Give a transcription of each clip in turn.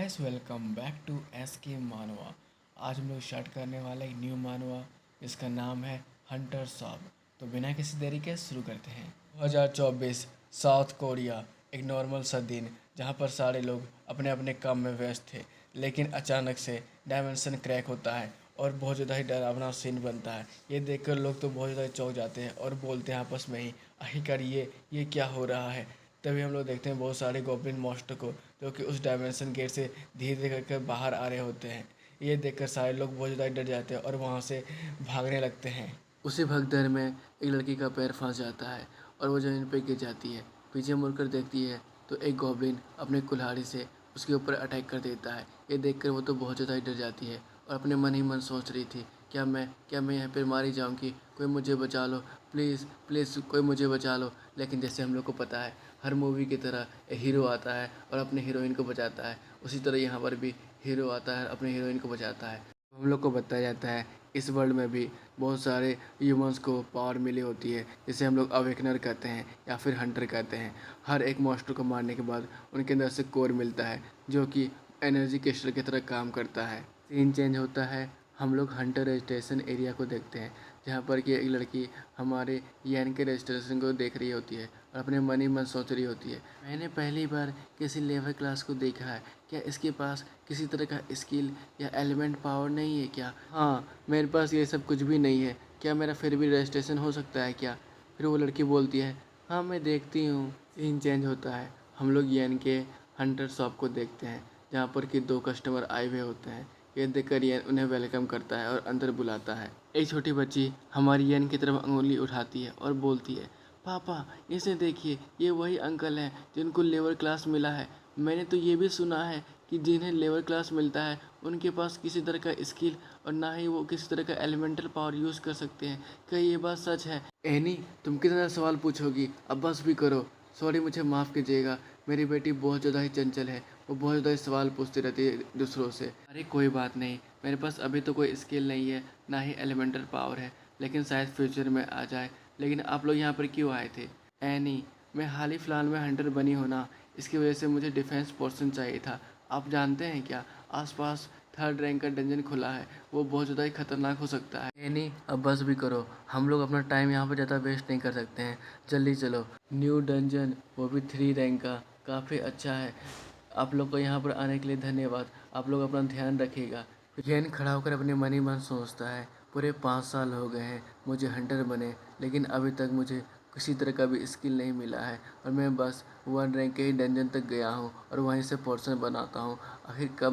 Guys welcome back to S K मानवा। आज हम लोग स्टार्ट करने वाला एक न्यू मानवा जिसका नाम है हंटर सॉब। तो बिना किसी देरी के शुरू करते हैं। 2024 साउथ कोरिया, एक नॉर्मल सा दिन जहां पर सारे लोग अपने अपने काम में व्यस्त थे, लेकिन अचानक से डायमेंशन क्रैक होता है और बहुत ज़्यादा ही डरावना सीन बनता है। ये देखकर लोग तो बहुत ज़्यादा चौंक जाते हैं और बोलते हैं आपस में ही, आखिरकार ये क्या हो रहा है। तभी हम लोग देखते हैं बहुत सारे गॉब्लिन मॉन्स्टर को, जो कि उस डायमेंशन गेट से धीरे धीरे करके बाहर आ रहे होते हैं। ये देखकर सारे लोग बहुत ज़्यादा डर जाते हैं और वहाँ से भागने लगते हैं। उसी भगदड़ में एक लड़की का पैर फंस जाता है और वो ज़मीन पर गिर जाती है। पीछे मुड़कर देखती है तो एक गॉब्लिन अपने कुल्हाड़ी से उसके ऊपर अटैक कर देता है। ये देखकर वो तो बहुत ज़्यादा ही डर जाती है और अपने मन ही मन सोच रही थी, क्या मैं यहाँ पर मारी जाऊँगी, कोई मुझे बचा लो, प्लीज़ प्लीज़ कोई मुझे बचा लो। लेकिन जैसे हम लोग को पता है, हर मूवी की तरह एक हीरो आता है और अपने हीरोइन को बचाता है, उसी तरह यहाँ पर भी हीरो आता है, अपने हीरोइन को बचाता है। हम लोग को बताया जाता है इस वर्ल्ड में भी बहुत सारे ह्यूमंस को पावर मिली होती है, जिसे हम लोग अवेकनर कहते हैं या फिर हंटर कहते हैं। हर एक मॉन्स्टर को मारने के बाद उनके अंदर से कोर मिलता है, जो कि एनर्जी क्रिस्टल की तरह काम करता है। सीन चेंज होता है, हम लोग हंटर रजिस्ट्रेशन एरिया को देखते हैं, जहाँ पर कि एक लड़की हमारे यैन के रजिस्ट्रेशन को देख रही होती है और अपने मन ही मन सोच रही होती है, मैंने पहली बार किसी लेवल क्लास को देखा है, क्या इसके पास किसी तरह का स्किल या एलिमेंट पावर नहीं है क्या? हाँ, मेरे पास ये सब कुछ भी नहीं है, क्या मेरा फिर भी रजिस्ट्रेशन हो सकता है क्या? फिर वो लड़की बोलती है, हाँ मैं देखती हूँ। सीन चेंज होता है, हम लोग यैन के हंटर शॉप को देखते हैं, जहाँ पर कि 2 कस्टमर आए हुए होते हैं। ये देखकर यैन उन्हें वेलकम करता है और अंदर बुलाता है। एक छोटी बच्ची हमारी यैन की तरफ उंगली उठाती है और बोलती है, पापा इसे देखिए, ये वही अंकल हैं जिनको लेवल क्लास मिला है। मैंने तो ये भी सुना है कि जिन्हें लेवल क्लास मिलता है उनके पास किसी तरह का स्किल और ना ही वो किसी तरह का एलिमेंटल पावर यूज़ कर सकते हैं। क्या ये बात सच है? एनी, तुम कितना सवाल पूछोगी, अब बस भी करो। सॉरी, मुझे माफ़ कीजिएगा, मेरी बेटी बहुत ज़्यादा ही चंचल है, वो बहुत ज़्यादा ही सवाल पूछती रहती है दूसरों से। अरे कोई बात नहीं, मेरे पास अभी तो कोई स्किल नहीं है, ना ही एलिमेंटल पावर है, लेकिन शायद फ्यूचर में आ जाए। लेकिन आप लोग यहाँ पर क्यों आए थे? एनी, मैं हाल ही फ़िलहाल में हंटर बनी हूँ ना, इसकी वजह से मुझे डिफेंस पोर्शन चाहिए था। आप जानते हैं क्या, आसपास 3rd रैंक का डंजन खुला है, वो बहुत ज़्यादा ही खतरनाक हो सकता है। एनी, अब बस भी करो, हम लोग अपना टाइम यहाँ पर ज़्यादा वेस्ट नहीं कर सकते हैं, जल्दी चलो। न्यू डंजन, वो भी 3 रैंक का, काफ़ी अच्छा है। आप लोग को यहाँ पर आने के लिए धन्यवाद, आप लोग अपना ध्यान रखिएगा। जैन खड़ा होकर अपने मन ही मन सोचता है, पूरे 5 साल हो गए हैं मुझे हंटर बने, लेकिन अभी तक मुझे किसी तरह का भी स्किल नहीं मिला है और मैं बस 1 रैंक के ही डंजन तक गया हूँ और वहीं से पोर्शन बनाता हूँ। आखिर कब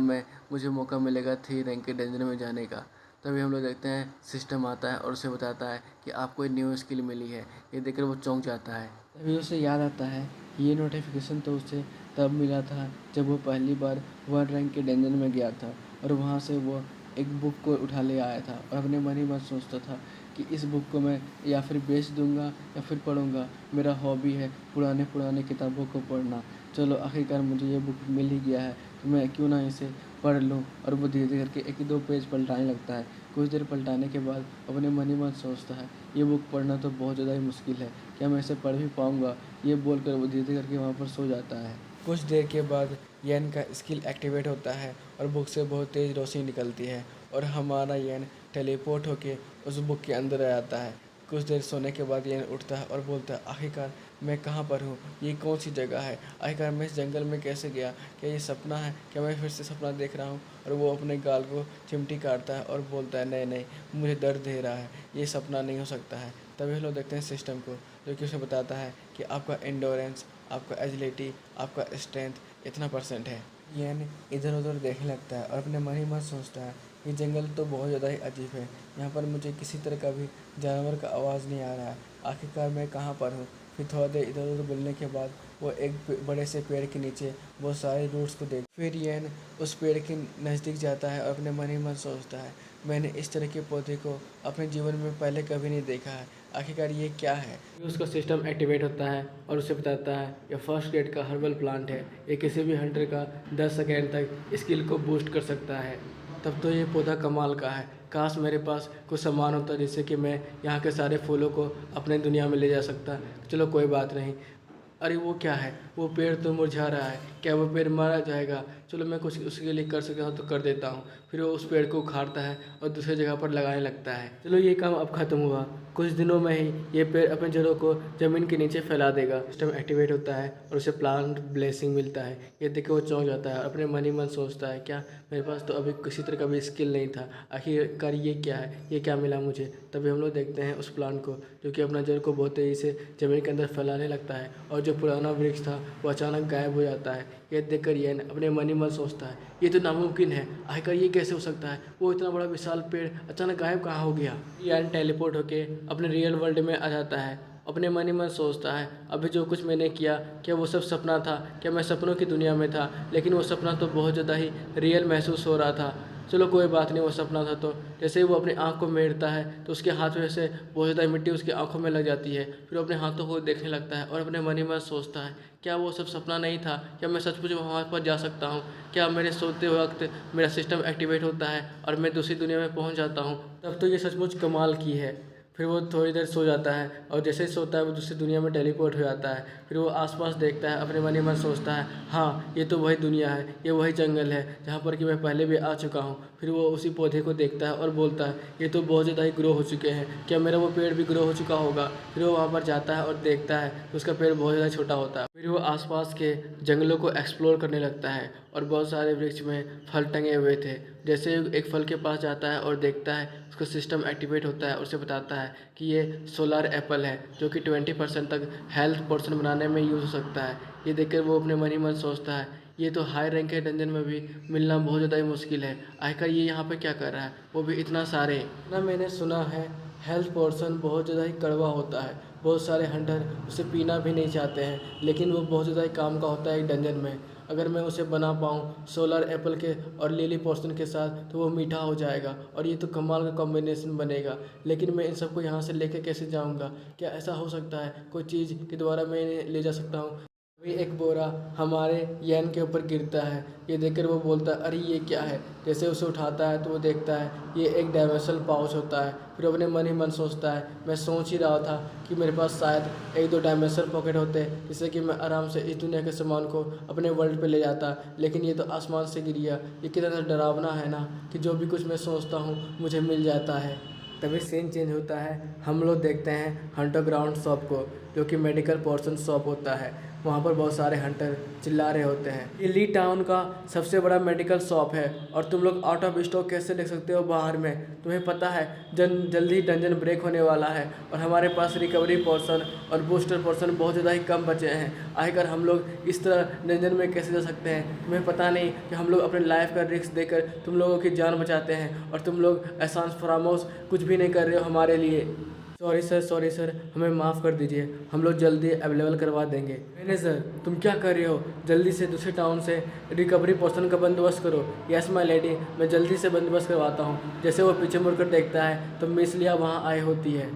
मुझे मौका मिलेगा 3 रैंक के डंजन में जाने का? तभी हम लोग देखते हैं सिस्टम आता है और उसे बताता है कि आपको एक न्यू स्किल मिली है। ये देखकर वो चौंक जाता है। तभी उसे याद आता है ये नोटिफिकेशन तो उसे तब मिला था जब वो पहली बार 1 रैंक के डंजन में गया था और वहाँ से वो एक बुक को उठा ले आया था और अपने मन ही मन सोचता था कि इस बुक को मैं या फिर बेच दूंगा या फिर पढ़ूंगा। मेरा हॉबी है पुराने पुराने किताबों को पढ़ना। चलो आखिरकार मुझे ये बुक मिल ही गया है, तो मैं क्यों ना इसे पढ़ लूँ। और वो धीरे धीरे करके 1-2 पेज पलटाने लगता है। कुछ देर पलटाने के बाद अपने मन ही मन सोचता है, ये बुक पढ़ना तो बहुत ज़्यादा ही मुश्किल है, क्या मैं इसे पढ़ भी पाऊँगा? ये बोलकर वो धीरे धीरे करके वहाँ पर सो जाता है। कुछ देर के बाद यैन का स्किल एक्टिवेट होता है और बुक से बहुत तेज़ रोशनी निकलती है और हमारा यैन टेलीपोर्ट होके उस बुक के अंदर आ जाता है। कुछ देर सोने के बाद यैन उठता है और बोलता है, आखिरकार मैं कहाँ पर हूँ, ये कौन सी जगह है, आखिरकार मैं इस जंगल में कैसे गया, क्या ये सपना है, क्या मैं फिर से सपना देख रहा हूँ? और वो अपने गाल को चिमटी काटता है और बोलता है, नहीं नहीं, मुझे दर्द दे रहा है, ये सपना नहीं हो सकता है। तभी हम लोग देखते हैं सिस्टम को, जो कि उसे बताता है कि आपका एंडोरेंस, आपका एजिलिटी, आपका स्ट्रेंथ इतना % है। यानी इधर उधर देखने लगता है और अपने मन ही मन सोचता है, ये जंगल तो बहुत ज़्यादा ही अजीब है, यहाँ पर मुझे किसी तरह का भी जानवर का आवाज़ नहीं आ रहा है, आखिरकार मैं कहाँ पर हूँ। फिर थोड़ा देर इधर उधर बोलने के बाद वो एक बड़े से पेड़ के नीचे बहुत सारे रूट्स को देख, फिर यैन उस पेड़ के नज़दीक जाता है और अपने मन ही मन सोचता है, मैंने इस तरह के पौधे को अपने जीवन में पहले कभी नहीं देखा है, आखिरकार ये क्या है। उसका सिस्टम एक्टिवेट होता है और उसे बताता है ये फर्स्ट ग्रेड का हर्बल प्लांट है, ये किसी भी हंटर का 10 सेकेंड तक स्किल को बूस्ट कर सकता है। तब तो ये पौधा कमाल का है, काश मेरे पास कुछ सामान होता जिससे कि मैं यहाँ के सारे फूलों को अपने दुनिया में ले जा सकता। चलो कोई बात नहीं। अरे वो क्या है, वो पेड़ तो मुरझा रहा है, क्या वो पेड़ मारा जाएगा? चलो मैं कुछ उसके लिए कर सकता हूँ तो कर देता हूँ। फिर वो उस पेड़ को उखाड़ता है और दूसरी जगह पर लगाने लगता है। चलो ये काम अब ख़त्म हुआ, कुछ दिनों में ही ये पेड़ अपने जड़ों को ज़मीन के नीचे फैला देगा। सिस्टम एक्टिवेट होता है और उसे प्लांट ब्लेसिंग मिलता है। ये देख के वो चौंक जाता है और अपने मन ही मन सोचता है, क्या मेरे पास तो अभी किसी तरह का भी स्किल नहीं था, आखिरकार ये क्या है, ये क्या मिला मुझे। तभी हम लोग देखते हैं उस प्लांट को जो कि अपना जड़ को बहुत तेज़ी से ज़मीन के अंदर फैलाने लगता है और जो पुराना वृक्ष था वो अचानक गायब हो जाता है। ये देखकर येन अपने मन ही मन सोचता है, ये तो नामुमकिन है, आखिरकार ये कैसे हो सकता है, वो इतना बड़ा विशाल पेड़ अचानक गायब कहाँ हो गया। येन टेलीपोर्ट होके अपने रियल वर्ल्ड में आ जाता है। अपने मन ही मन सोचता है, अभी जो कुछ मैंने किया क्या वो सब सपना था, क्या मैं सपनों की दुनिया में था। लेकिन वो सपना तो बहुत ज़्यादा ही रियल महसूस हो रहा था। चलो कोई बात नहीं, वो सपना था। तो जैसे ही वो अपनी आँख को मेड़ता है तो उसके हाथ में से बहुत ज़्यादा मिट्टी उसकी आँखों में लग जाती है। फिर वो अपने हाथों को देखने लगता है और अपने मन ही मन सोचता है, क्या वो सब सपना नहीं था, क्या मैं सचमुच वहाँ पर जा सकता हूँ, क्या मेरे सोते वक्त मेरा सिस्टम एक्टिवेट होता है और मैं दूसरी दुनिया में पहुँच जाता हूँ। तब तो ये सचमुच कमाल की है। फिर वो थोड़ी देर सो जाता है और जैसे ही सोता है वो दूसरी दुनिया में टेलीपोर्ट हो जाता है। फिर वो आसपास देखता है, अपने मन ही मन सोचता है, हाँ ये तो वही दुनिया है, ये वही जंगल है जहाँ पर कि मैं पहले भी आ चुका हूँ। फिर वो उसी पौधे को देखता है और बोलता है, ये तो बहुत ज़्यादा ही ग्रो हो चुके हैं, क्या मेरा वो पेड़ भी ग्रो हो चुका होगा। फिर वो वहाँ पर जाता है और देखता है तो उसका पेड़ बहुत ज़्यादा छोटा होता है। फिर वो आसपास के जंगलों को एक्सप्लोर करने लगता है और बहुत सारे वृक्ष में फल टंगे हुए थे। जैसे एक फल के पास जाता है और देखता है उसका सिस्टम एक्टिवेट होता है और उसे बताता है कि ये सोलर एप्पल है जो कि 20% तक हेल्थ पोर्शन बनाने में यूज़ हो सकता है। ये देखकर वो अपने मन ही मन सोचता है, ये तो हाई रैंक के डंजन में भी मिलना बहुत ज़्यादा ही मुश्किल है, आखिर ये यहाँ पे क्या कर रहा है, वो भी इतना सारे। ना मैंने सुना है हेल्थ पोर्शन बहुत ज़्यादा ही कड़वा होता है, बहुत सारे हंटर उसे पीना भी नहीं चाहते हैं, लेकिन वो बहुत ज़्यादा ही काम का होता है एक डंजन में। अगर मैं उसे बना पाऊँ सोलर एप्पल के और लिली पोर्शन के साथ तो वो मीठा हो जाएगा और ये तो कमाल का कॉम्बिनेशन बनेगा। लेकिन मैं इन सबको यहाँ से लेकर कैसे जाऊँगा, क्या ऐसा हो सकता है कोई चीज़ के द्वारा मैं इन्हें ले जा सकता हूँ। अभी एक बोरा हमारे येन के ऊपर गिरता है। ये देखकर वो बोलता है, अरे ये क्या है। जैसे उसे उठाता है तो वो देखता है ये एक डायमेंशनल पाउच होता है। फिर अपने मन ही मन सोचता है, मैं सोच ही रहा था कि मेरे पास शायद एक दो डायमेंशनल पॉकेट होते जिससे कि मैं आराम से इस दुनिया के सामान को अपने वर्ल्ड पे ले जाता, लेकिन ये तो आसमान से गिर गया। ये कितना डरावना है ना कि जो भी कुछ मैं सोचता हूँ मुझे मिल जाता है। तभी सीन चेंज होता है, हम लोग देखते हैं हंटर ग्राउंड शॉप को जो कि मेडिकल पोर्शन शॉप होता है। वहाँ पर बहुत सारे हंटर चिल्ला रहे होते हैं, ये ली टाउन का सबसे बड़ा मेडिकल शॉप है और तुम लोग आउट ऑफ स्टॉक कैसे देख सकते हो बाहर में। तुम्हें पता है जल्दी डंजन ब्रेक होने वाला है और हमारे पास रिकवरी पोर्शन और बूस्टर पोर्शन बहुत ज़्यादा ही कम बचे हैं। आखिर हम लोग इस तरह डंजन में कैसे जा सकते हैं। तुम्हें पता नहीं कि हम लोग अपने लाइफ का रिस्क देकर तुम लोगों की जान बचाते हैं और तुम लोग एहसान फरामोश कुछ भी नहीं कर रहे हो हमारे लिए। सॉरी सर, हमें माफ़ कर दीजिए, हम लोग जल्दी अवेलेबल करवा देंगे। मैनेजर तुम क्या कर रहे हो, जल्दी से दूसरे टाउन से रिकवरी पोर्शन का बंदोबस्त करो। यस माय लेडी, मैं जल्दी से बंदोबस्त करवाता हूँ। जैसे वो पीछे मुड़कर देखता है तो मिस लिया वहाँ आए होती है।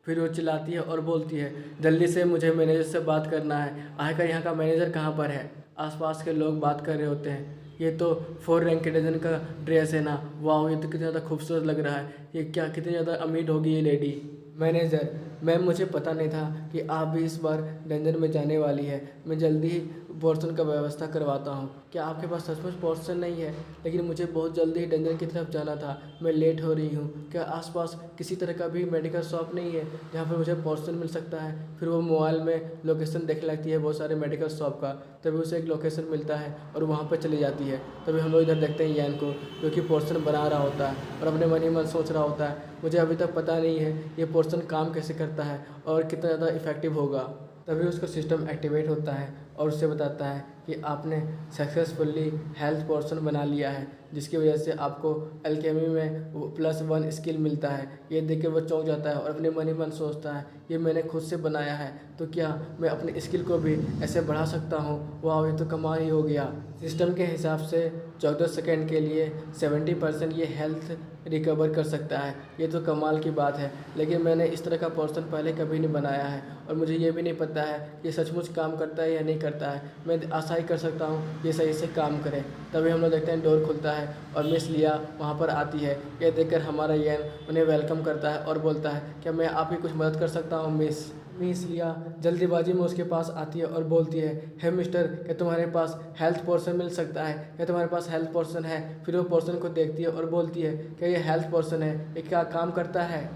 फिर वो चिल्लाती है और बोलती है, जल्दी से मुझे मैनेजर से बात करना है, आखिर यहाँ का मैनेजर कहाँ पर है। आसपास के लोग बात कर रहे होते हैं, ये तो 4 रैंक के डजन का ड्रेस है ना, वाह ये तो कितना ज़्यादा खूबसूरत लग रहा है, ये क्या कितनी ज़्यादा अमीर होगी ये लेडी। मैनेजर मैम, मुझे पता नहीं था कि आप भी इस बार डंजन में जाने वाली है, मैं जल्दी ही पोर्शन का व्यवस्था करवाता हूँ। क्या आपके पास सचमुच पोर्शन नहीं है, लेकिन मुझे बहुत जल्दी ही डंजन की तरफ जाना था, मैं लेट हो रही हूँ। क्या आसपास किसी तरह का भी मेडिकल शॉप नहीं है जहाँ पर मुझे पोर्शन मिल सकता है। फिर वो मोबाइल में लोकेशन देखने लगती है बहुत सारे मेडिकल शॉप का, तभी उसे एक लोकेशन मिलता है और वहाँ पर चली जाती है। तभी हम लोग इधर देखते हैं येन को जो कि पोर्शन बना रहा होता है और अपने मन ही मन सोच रहा होता है, मुझे अभी तक पता नहीं है ये पोर्शन काम कैसे करता है और कितना ज़्यादा इफ़ेक्टिव होगा। तभी उसका सिस्टम एक्टिवेट होता है और उससे बताता है कि आपने सक्सेसफुली हेल्थ पोर्शन बना लिया है, जिसकी वजह से आपको एल्केमी में +1 स्किल मिलता है। ये देख के वो चौंक जाता है और अपने मन ही मन सोचता है, ये मैंने खुद से बनाया है तो क्या मैं अपने स्किल को भी ऐसे बढ़ा सकता हूँ। वाह ये तो कमाल ही हो गया। सिस्टम के हिसाब से 14 सेकेंड के लिए 70% ये हेल्थ रिकवर कर सकता है। ये तो कमाल की बात है, लेकिन मैंने इस तरह का पोर्शन पहले कभी नहीं बनाया है और मुझे ये भी नहीं पता है कि सचमुच काम करता है या नहीं करता है। मैं आशा ही कर सकता हूँ ये सही से काम करे। तभी हम लोग देखते हैं डोर खुलता है और मिस लिया वहाँ पर आती है। ये देखकर हमारा येन उन्हें वेलकम करता है और बोलता है, क्या मैं आपकी कुछ मदद कर सकता हूँ मिस। मिस लिया जल्दीबाजी में उसके पास आती है और बोलती है मिस्टर, क्या तुम्हारे पास हेल्थ पोर्शन मिल सकता है? क्या तुम्हारे पास हेल्थ पोर्शन है? फिर वो पोर्शन को देखती है और बोलती है क्या ये हेल्थ पोर्शन है, ये क्या काम करता है?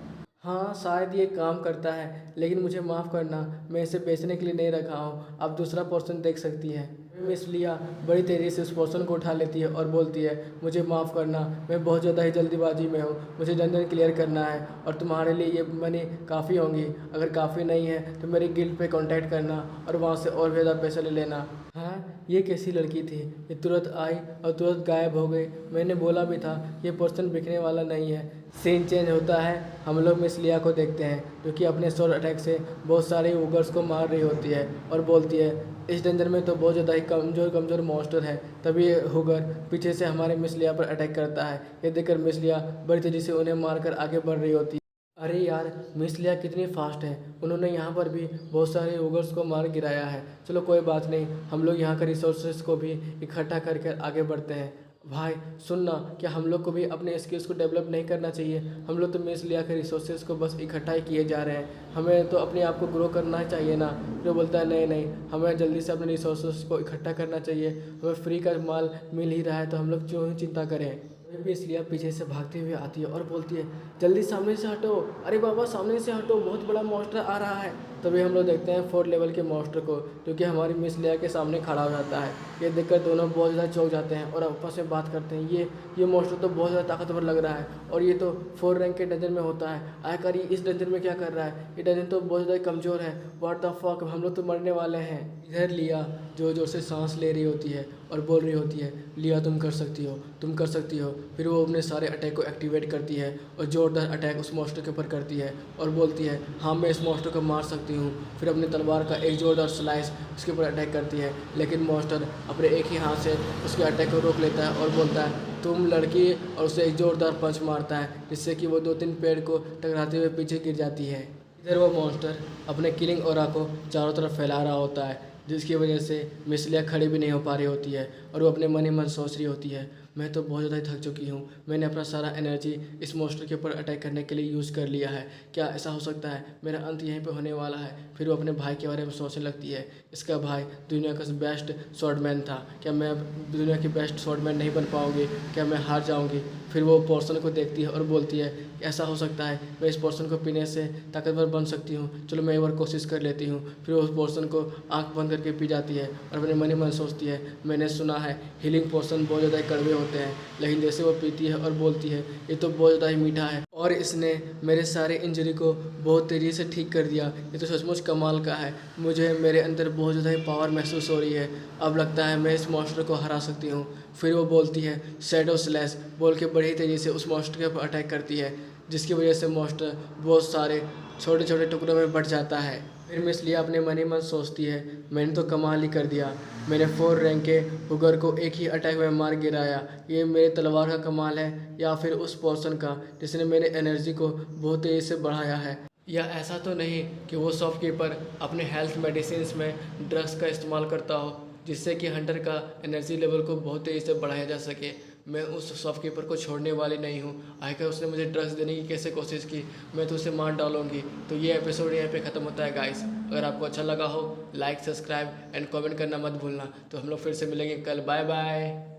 हाँ, शायद ये काम करता है, लेकिन मुझे माफ़ करना, मैं इसे बेचने के लिए नहीं रखा हूँ। आप दूसरा पोर्शन देख सकती है। मिस लिया बड़ी तेज़ी से उस पोर्शन को उठा लेती है और बोलती है मुझे माफ़ करना, मैं बहुत ज़्यादा ही जल्दीबाजी में हूँ, मुझे डंजन क्लियर करना है और तुम्हारे लिए ये मनी काफ़ी होंगी। अगर काफ़ी नहीं है तो मेरी गिल्ड पे कांटेक्ट करना और वहाँ से और भी ज़्यादा पैसे ले लेना। हाँ, ये कैसी लड़की थी, ये तुरंत आई और तुरंत गायब हो गई। मैंने बोला भी था ये पोर्शन बिकने वाला नहीं है। सीन चेंज होता है, हम लोग मिस लिया को देखते हैं जो कि अपने स्वॉर्ड अटैक से बहुत सारे ऊगर्स को मार रही होती है और बोलती है इस डेंजर में तो बहुत ज़्यादा ही कमज़ोर मॉन्स्टर है। तभी ये हुगर पीछे से हमारे मिस लिया पर अटैक करता है। ये देखकर मिस लिया बड़ी तेज़ी से उन्हें मारकर आगे बढ़ रही होती है। अरे यार, मिस लिया कितनी फास्ट है, उन्होंने यहाँ पर भी बहुत सारे ऊगर्स को मार गिराया है। चलो कोई बात नहीं, हम लोग यहाँ के रिसोर्सेज को भी इकट्ठा करके आगे बढ़ते हैं। भाई सुनना, क्या हम लोग को भी अपने स्किल्स को डेवलप नहीं करना चाहिए? हम लोग तो मिस लिया के रिसोर्सेज को बस इकट्ठा ही किए जा रहे हैं, हमें तो अपने आप को ग्रो करना चाहिए ना। जो बोलता है नहीं नहीं, हमें जल्दी से अपने रिसोर्सेज को इकट्ठा करना चाहिए, हमें फ्री का माल मिल ही रहा है तो हम लोग क्यों ही चिंता करें। भी इसलिए पीछे से भागते हुए आती है और बोलती है जल्दी सामने से हटो, अरे बाबा सामने से हटो, बहुत बड़ा मॉन्स्टर आ रहा है। तभी हम लोग देखते हैं 4 लेवल के मॉन्स्टर को जो कि हमारी मिस लिया के सामने खड़ा हो जाता है। ये देखकर दोनों बहुत ज़्यादा चौंक जाते हैं और आपस में बात करते हैं ये मॉन्स्टर तो बहुत ज़्यादा ताकतवर लग रहा है और ये तो 4 रैंक के डंजन में होता है। आखिर ये इस डंजन में क्या कर रहा है? ये डंजन तो बहुत ज़्यादा कमज़ोर है। व्हाट द फक, हम लोग तो मरने वाले हैं। इधर लिया जोर जोर से सांस ले रही होती है और बोल रही होती है लिया तुम कर सकती हो, तुम कर सकती हो। फिर वो अपने सारे अटैक को एक्टिवेट करती है और जोरदार अटैक उस मॉन्स्टर के ऊपर करती है और बोलती है हाँ मैं इस मॉन्स्टर को मार सकती हूँ। फिर अपने तलवार का एक जोरदार स्लाइस उसके ऊपर अटैक करती है, लेकिन मॉन्स्टर अपने एक ही हाथ से उसके अटैक को रोक लेता है और बोलता है तुम लड़की, और उसे एक जोरदार पंच मारता है जिससे कि वो 2-3 पेड़ को टकराते हुए पीछे गिर जाती है। इधर वो मॉन्स्टर अपने किलिंग ऑरा को चारों तरफ फैला रहा होता है, जिसकी वजह से मिस लिया खड़ी भी नहीं हो पा रही होती है और वो अपने मन ही मन सोच रही होती है मैं तो बहुत ज़्यादा ही थक चुकी हूँ, मैंने अपना सारा एनर्जी इस मॉन्स्टर के ऊपर अटैक करने के लिए यूज़ कर लिया है, क्या ऐसा हो सकता है मेरा अंत यहीं पे होने वाला है? फिर वो अपने भाई के बारे में सोचने लगती है, इसका भाई दुनिया का बेस्ट स्वॉर्डमैन था, क्या मैं दुनिया की बेस्ट स्वॉर्डमैन नहीं बन पाऊँगी? क्या मैं हार जाऊँगी? फिर वो पोर्शन को देखती है और बोलती है ऐसा हो सकता है, मैं इस पोर्शन को पीने से ताकतवर बन सकती हूँ, चलो मैं एक बार कोशिश कर लेती हूँ। फिर वो उस पोर्शन को आँख बंद करके पी जाती है और अपने मन ही मन सोचती है मैंने सुना है हीलिंग पोर्शन बहुत ज़्यादा कड़वे होते हैं, लेकिन जैसे वो पीती है और बोलती है ये तो बहुत ज़्यादा ही मीठा है और इसने मेरे सारे इंजरी को बहुत तेज़ी से ठीक कर दिया, ये तो सचमुच कमाल का है, मुझे मेरे अंदर बहुत ज़्यादा ही पावर महसूस हो रही है, अब लगता है मैं इस मॉन्स्टर को हरा सकती हूँ। फिर वो बोलती है शैडो स्लैश बोल के बड़ी तेज़ी से उस मॉन्स्टर के ऊपर अटैक करती है, जिसकी वजह से मॉन्स्टर बहुत सारे छोटे छोटे टुकड़ों में बट जाता है। फिर मिस लिया अपने मन ही मन सोचती है मैंने तो कमाल ही कर दिया, मैंने 4 रैंक के हुगर को एक ही अटैक में मार गिराया, ये मेरे तलवार का कमाल है या फिर उस पोर्शन का जिसने मेरे एनर्जी को बहुत तेज़ी से बढ़ाया है? या ऐसा तो नहीं कि वो शॉपकीपर अपने हेल्थ मेडिसिन में ड्रग्स का इस्तेमाल करता हो जिससे कि हंटर का एनर्जी लेवल को बहुत तेज़ी से बढ़ाया जा सके? मैं उस शॉपकीपर को छोड़ने वाली नहीं हूँ, आखिर उसने मुझे ड्रग्स देने की कैसे कोशिश की, मैं तो उसे मार डालूंगी। तो ये एपिसोड यहाँ पे ख़त्म होता है गाइस। अगर आपको अच्छा लगा हो लाइक सब्सक्राइब एंड कमेंट करना मत भूलना। तो हम लोग फिर से मिलेंगे कल, बाय बाय।